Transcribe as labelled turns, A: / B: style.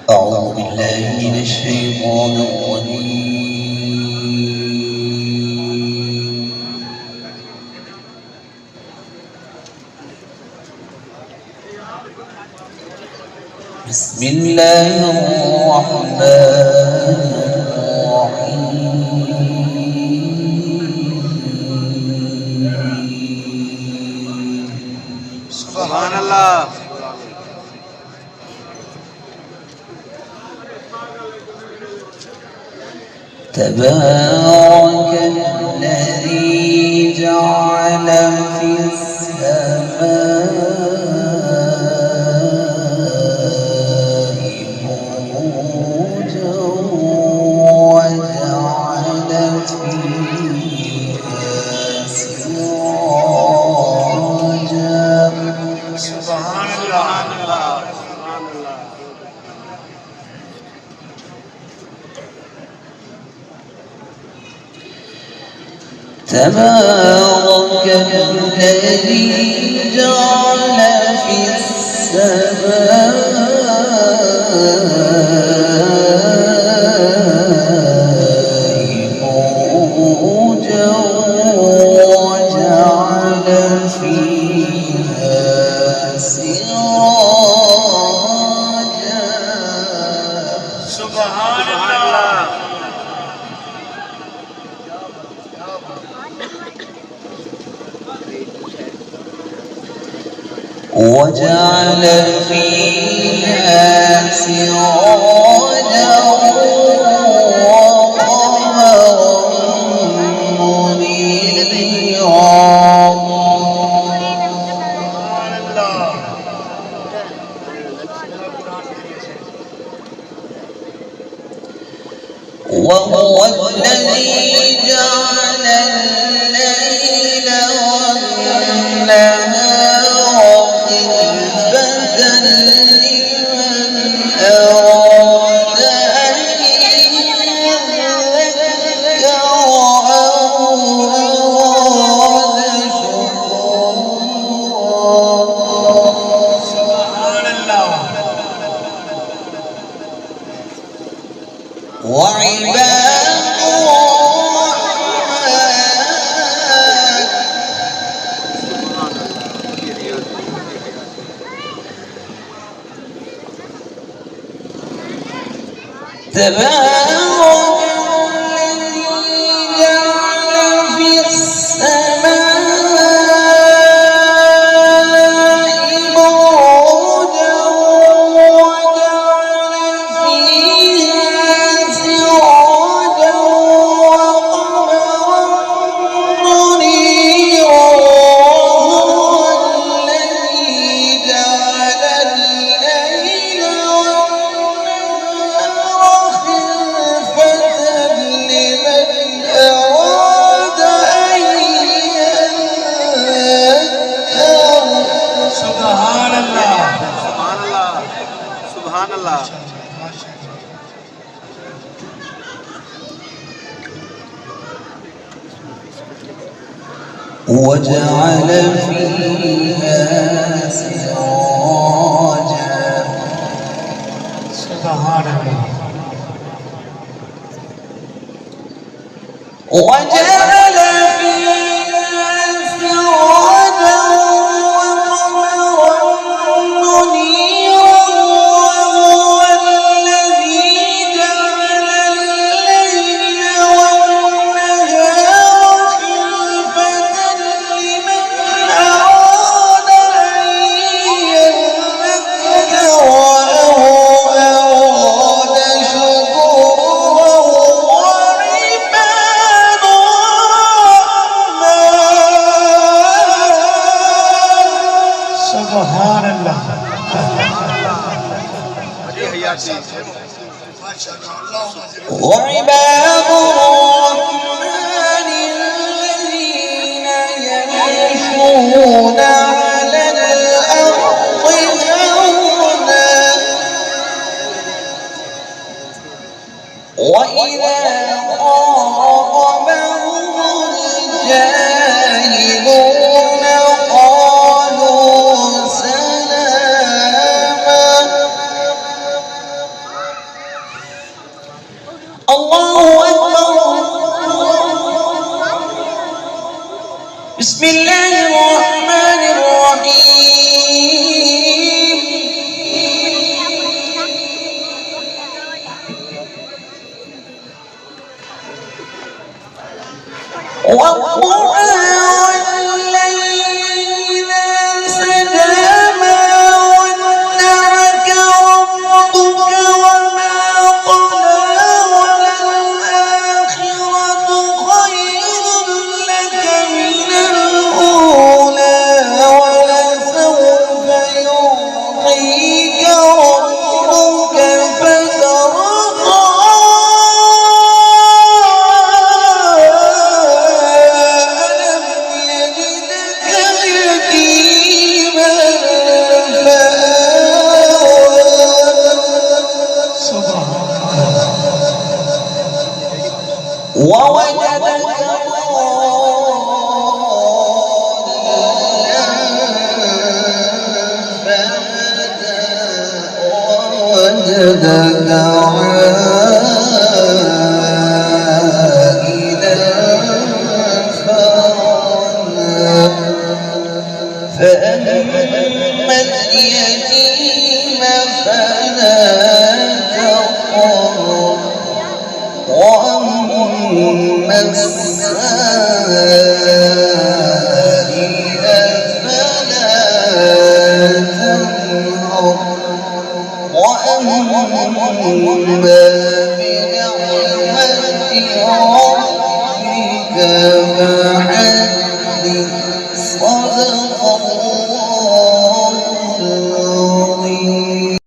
A: أعوذ بالله من الشيطان الرجيم. بسم الله الرحمن الرحيم.
B: سبحان الله.
A: تبارك الذي جعل في السماء بروجا وجعل فيها سراجا.
B: سبحان الله.
A: تبارك الذي جعل في السماء بروجا وجعل فيها سراجا.
B: سبحان الله.
A: وجعل فيها سراجا وقمرا منيرا. وهو الذي جعل الليل والنهار خلفة لمن أراد أن يذكر أو أراد شكورا.
B: سبحان الله.
A: وعباد تبارك الذي جعل في السماء بروجا وجعل فيها سراجا وقمرا منيرا. وهو الذي جعل الليل
B: سبحان الله. سبحان الله. سبحان الله.
A: وجعل فيها سراجا.
B: سبحان الله.
A: وجعل فيها سراجا وقمرا منيرا. وهو الذي جعل الليل والنهار خلفة لمن أراد أن يذكر أو أراد شكورا. وعباد الرحمن
B: سبحان الله.
A: وعباد الرحمن الذين يمشون على الأرض هونا وإذا خاطبهم الجاهلون قالوا سلاما. والضحى والليل إذا سجى ما ودعك ربك وما قلى وللآخرة خير لك من الأولى ولسوف يعطيك ربك فترضى ألم يجدك يتيما فآوى ووجدك وجدك عائلا فأغنى فأما اليتيم فلا تقهر وأما السائل فلا تنهر وأما بنعمة